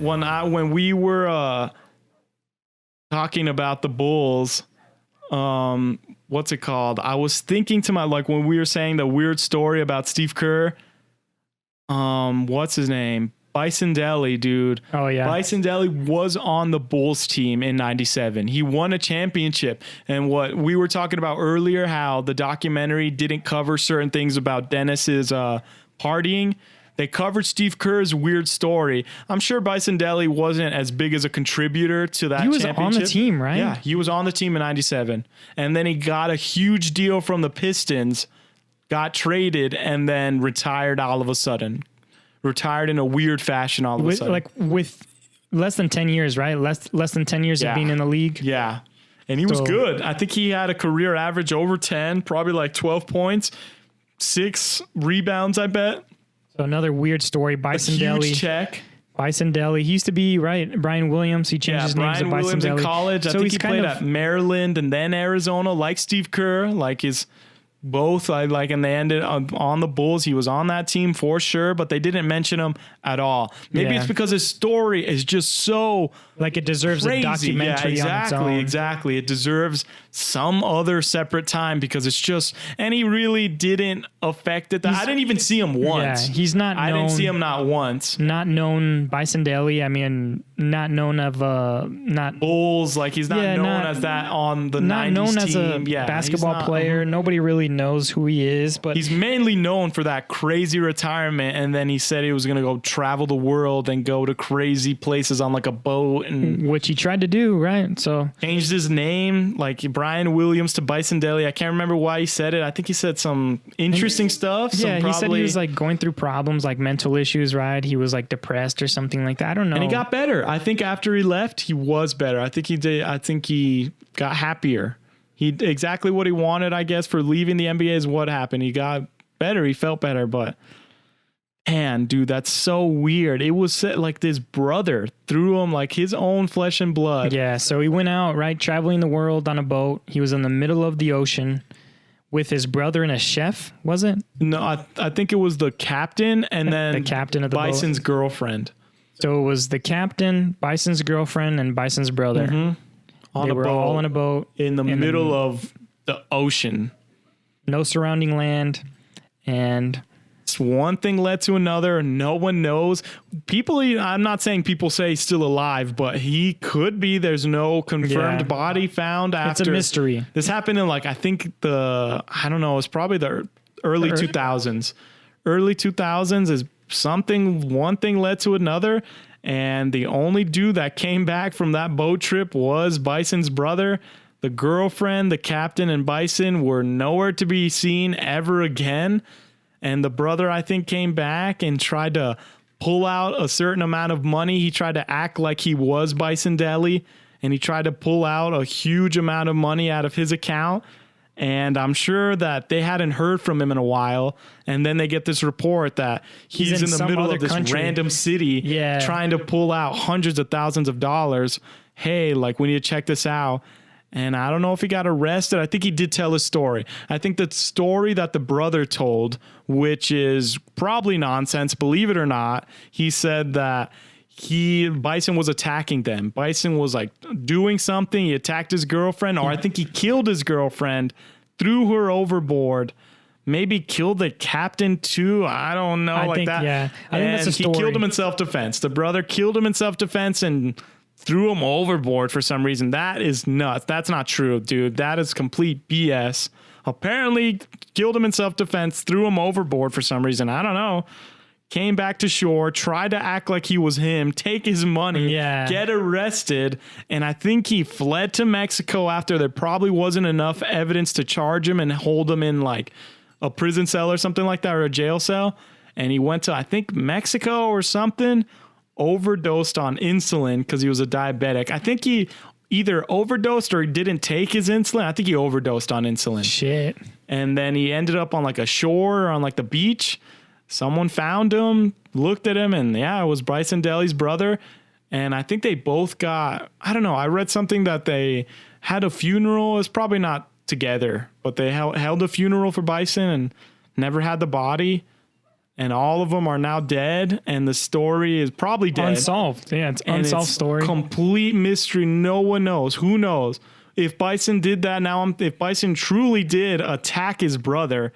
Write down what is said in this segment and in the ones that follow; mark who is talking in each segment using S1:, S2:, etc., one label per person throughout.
S1: when we were talking about the Bulls, what's it called? I was thinking to when we were saying the weird story about Steve Kerr, what's his name? Bison Dele, dude.
S2: Oh, yeah.
S1: Bison Dele was on the Bulls team in 97. He won a championship. And what we were talking about earlier, how the documentary didn't cover certain things about Dennis's partying. They covered Steve Kerr's weird story. I'm sure Bison Dele wasn't as big as a contributor to that championship.
S2: He was on the team, right?
S1: Yeah, he was on the team in 97. And then he got a huge deal from the Pistons, got traded, and then retired all of a sudden. Retired in a weird fashion all of a sudden.
S2: Like with less than 10 years, right? Less than 10 years of being in the league.
S1: Yeah. And he was good. I think he had a career average over 10, probably like 12 points, 6 rebounds, I bet.
S2: So another weird story. Bison Dele.
S1: Huge check.
S2: Bison Dele. He used to be, right, Brian Williams. He changed his name to Bison
S1: Williams
S2: Dele.
S1: In college. I think he played at Maryland and then Arizona, like Steve Kerr, like his... Both, and they ended on the Bulls. He was on that team for sure, but they didn't mention him at all. Maybe it's because his story is just so
S2: like it deserves crazy. A documentary on its own.
S1: Exactly. It deserves some other separate time because it's just, and he really didn't affect it. I didn't even see him once.
S2: Yeah, he's not.
S1: I didn't see him not once.
S2: Not known Bison Dele. I mean, not known of not
S1: Bulls. Like he's not known as that on the 90s
S2: not known
S1: team.
S2: As a basketball player. Nobody really knows who he is, but
S1: he's mainly known for that crazy retirement. And then he said he was going to go travel the world and go to crazy places on like a boat, and
S2: which he tried to do, right? So
S1: changed his name, like Brian Williams to Bison Dele. I can't remember why he said it. I think he said some interesting stuff.
S2: Yeah, he said he was like going through problems, like mental issues, right? He was like depressed or something like that. I don't know.
S1: And he got better. I think after he left, he was better. I think he did. I think he got happier. He exactly what he wanted, I guess, for leaving the NBA is what happened. He got better. He felt better, but man, dude, that's so weird. It was like this brother threw him like his own flesh and blood.
S2: Yeah. So he went out, right, traveling the world on a boat. He was in the middle of the ocean with his brother and a chef. Was it?
S1: No, I think it was the captain and then
S2: the captain of the
S1: Bison's
S2: boat.
S1: Girlfriend.
S2: So it was the captain, Bison's girlfriend, and Bison's brother.
S1: Mm-hmm.
S2: They were all on a boat
S1: in the middle of the ocean.
S2: No surrounding land. And
S1: one thing led to another. No one knows. I'm not saying people say he's still alive, but he could be. There's no confirmed body found after.
S2: It's a mystery.
S1: This happened in I think it's probably the early 2000s. Early 2000s is one thing led to another. And the only dude that came back from that boat trip was Bison's brother. The girlfriend, the captain, and Bison were nowhere to be seen ever again. And the brother, I think, came back and tried to pull out a certain amount of money. He tried to act like he was Bison Dele, and he tried to pull out a huge amount of money out of his account. And I'm sure that they hadn't heard from him in a while. And then they get this report that he's in the middle of this random city trying to pull out hundreds of thousands of dollars. Hey, we need to check this out. And I don't know if he got arrested. I think he did tell his story. I think the story that the brother told, which is probably nonsense, believe it or not, he said that Bison was attacking them. Bison was doing something. He attacked his girlfriend, or I think he killed his girlfriend, threw her overboard, maybe killed the captain too. I don't know. I think that's a story. He killed him in self-defense. The brother killed him in self-defense and threw him overboard for some reason. That is nuts. That's not true, dude. That is complete BS. Apparently killed him in self-defense, threw him overboard for some reason. I don't know. Came back to shore, tried to act like he was him, take his money, get arrested, and I think he fled to Mexico after there probably wasn't enough evidence to charge him and hold him in a prison cell or something like that, or a jail cell. And he went to, I think, Mexico or something, overdosed on insulin because he was a diabetic. I think he either overdosed or he didn't take his insulin. I think he overdosed on insulin.
S2: Shit.
S1: And then he ended up on a shore or on the beach. Someone found him, looked at him, and it was Bison Dele's brother. And I think they both got, I don't know, I read something that they had a funeral. It's probably not together, but they held a funeral for Bison and never had the body. and all of them are now dead, and the story is probably dead.
S2: Unsolved. Yeah, it's
S1: And
S2: unsolved
S1: it's
S2: story.
S1: Complete mystery. No one knows. Who knows? If Bison did that if Bison truly did attack his brother,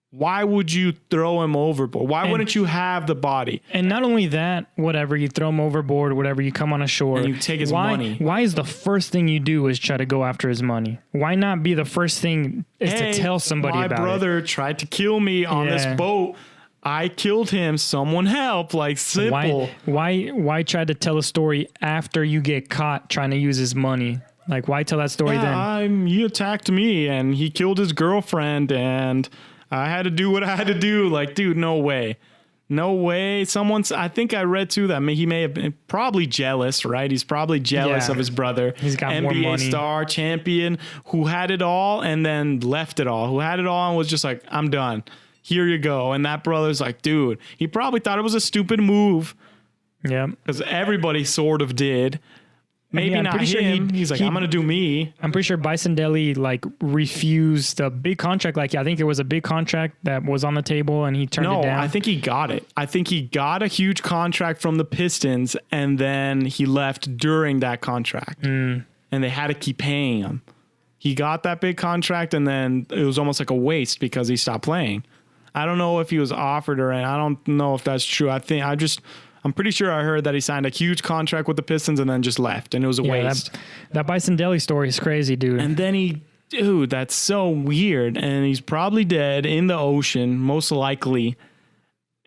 S1: why would you throw him overboard? Why wouldn't you have the body?
S2: And not only that, whatever, you throw him overboard, whatever, you come on a shore.
S1: And you take his money.
S2: Why is the first thing you do is try to go after his money? Why not be the first thing is to tell somebody about it?
S1: My brother tried to kill me on this boat. I killed him. Someone help. Like, simple.
S2: Why try to tell a story after you get caught trying to use his money? Like, why tell that story then?
S1: He attacked me and he killed his girlfriend and I had to do what I had to do. Like, dude, no way. No way. I think I read too that he may have been probably jealous, right? He's probably jealous of his brother.
S2: He's got
S1: NBA
S2: more money.
S1: star, champion, who had it all and then left it all. Who had it all and was just like, I'm done. Here you go. And that brother's like, dude, he probably thought it was a stupid move.
S2: Yeah.
S1: Because everybody sort of did. Maybe not him. He's like, I'm going to do me.
S2: I'm pretty sure Bison Dele like refused a big contract. Like, I think there was a big contract that was on the table and he turned it down.
S1: No, I think he got it. I think he got a huge contract from the Pistons and then he left during that contract. And they had to keep paying him. He got that big contract and then it was almost like a waste because he stopped playing. I don't know if he was offered or I don't know if that's true. I'm pretty sure I heard that he signed a huge contract with the Pistons and then just left, and it was a waste.
S2: That Bison Dele story is crazy, dude.
S1: And then that's so weird. And he's probably dead in the ocean, most likely.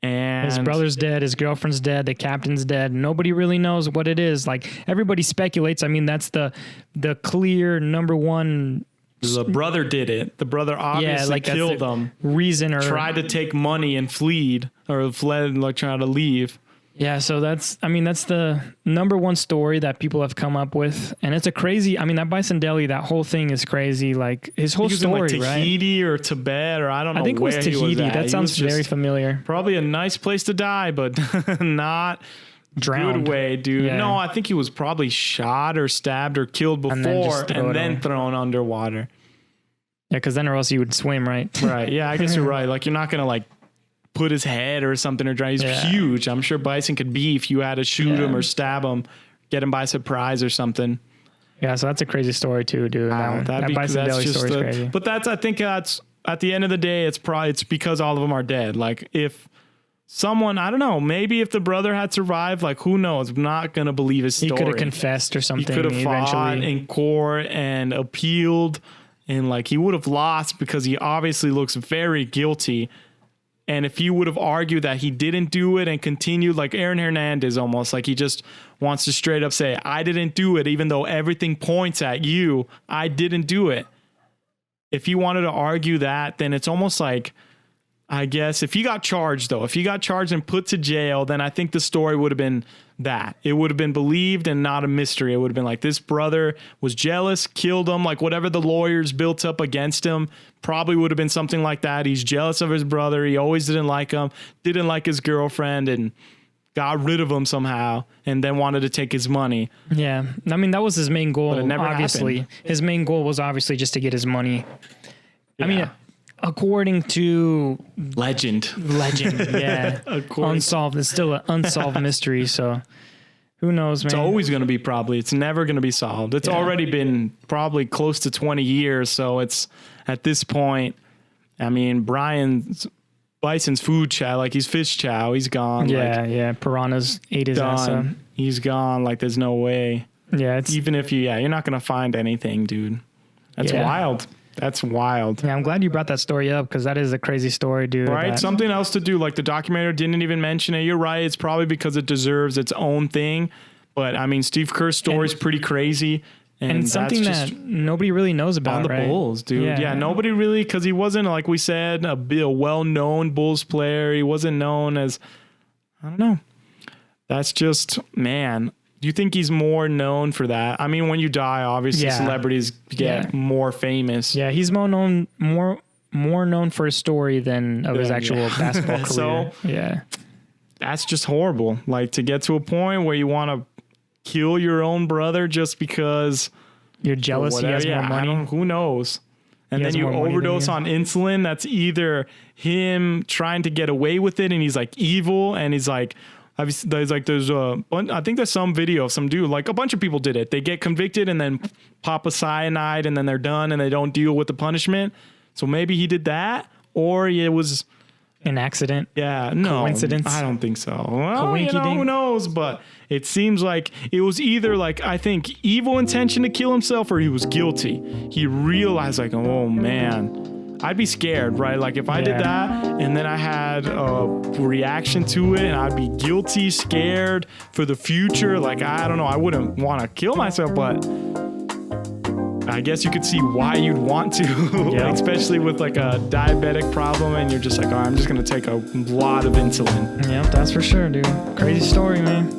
S1: And
S2: his brother's dead, his girlfriend's dead, the captain's dead. Nobody really knows what it is. Like, everybody speculates. I mean, that's the clear number one.
S1: The brother did it. The brother obviously killed him.
S2: Reason or
S1: tried to take money and fled, like trying to leave.
S2: Yeah, so that's the number one story that people have come up with. And it's a crazy, that Bison Dele, that whole thing is crazy. Like, his whole story,
S1: in Tahiti or Tibet or I don't know.
S2: I think
S1: where
S2: it was Tahiti. That sounds very familiar.
S1: Probably a nice place to die, but not
S2: drowned.
S1: Good way, dude. Yeah. No, I think he was probably shot or stabbed or killed before and then thrown underwater.
S2: Yeah, because then or else you would swim, right?
S1: Right. Yeah, I guess you're right. Like, you're not going to like put his head or something or drown. He's huge. I'm sure Bison could be if you had to shoot him or stab him, get him by surprise or something.
S2: Yeah, so that's a crazy story too, dude. That Bison Dele story is crazy.
S1: But I think that's at the end of the day, it's because all of them are dead. Like, if someone, I don't know, maybe if the brother had survived, like, who knows? I'm not going to believe his story.
S2: He could have confessed or something.
S1: He could have fought in court and appealed, and like he would have lost because he obviously looks very guilty. And if he would have argued that he didn't do it and continued, like Aaron Hernandez, almost like he just wants to straight up say, I didn't do it, even though everything points at you, I didn't do it. If he wanted to argue that, then it's almost like, I guess if he got charged and put to jail, then I think the story would have been that. It would have been believed and not a mystery. It would have been like, this brother was jealous, killed him, like whatever the lawyers built up against him probably would have been something like that. He's jealous of his brother. He always didn't like him, didn't like his girlfriend, and got rid of him somehow and then wanted to take his money.
S2: Yeah. I mean, that was his main goal.
S1: But it never
S2: obviously
S1: happened.
S2: His main goal was obviously just to get his money.
S1: Yeah.
S2: I mean, according to
S1: legend,
S2: yeah, unsolved. It's still an unsolved mystery. So who knows, man?
S1: It's always going to be it's never going to be solved. It's already been probably close to 20 years. So it's at this point, I mean, Bison's food chow, like he's fish chow. He's gone.
S2: Yeah. Piranhas ate his ass up.
S1: He's gone. Like, there's no way.
S2: Yeah.
S1: Even if you're not going to find anything, dude. That's wild. That's wild.
S2: Yeah, I'm glad you brought that story up because that is a crazy story, dude.
S1: Right? Something else to do. Like, the documentary didn't even mention it. You're right. It's probably because it deserves its own thing. But, I mean, Steve Kerr's story is pretty crazy.
S2: And something that nobody really knows about,
S1: on the Bulls, dude. Yeah, nobody really, because he wasn't, like we said, a well-known Bulls player. He wasn't known as, I don't know. That's just, man. Do you think he's more known for that? I mean, when you die, obviously celebrities get more famous.
S2: Yeah, he's more known for his story than of his actual basketball career.
S1: So, that's just horrible. Like, to get to a point where you want to kill your own brother just because
S2: you're jealous he has more money.
S1: Who knows? and
S2: He
S1: then
S2: has
S1: you
S2: more money than
S1: overdose
S2: you.
S1: on insulin, that's either him trying to get away with it and he's like evil and he's like, I think there's some video of some dude, like a bunch of people did it. They get convicted and then pop a cyanide and then they're done and they don't deal with the punishment. So maybe he did that, or it was
S2: An accident.
S1: yeah, no,
S2: Coincidence?
S1: I don't think so. Well, you know,
S2: Coinky-dink?
S1: who knows? But it seems like it was either like, I think, evil intention to kill himself, or he was guilty. He realized like, oh man, I'd be scared, right? Like if I did
S2: Yeah.
S1: that and then I had a reaction to it and I'd be guilty, scared for the future. Like, I don't know, I wouldn't want to kill myself, but I guess you could see why you'd want to,
S2: Yeah.
S1: especially with like a diabetic problem and you're just like, oh, I'm just going to take a lot of insulin.
S2: Yep, that's for sure, dude. Crazy story, man.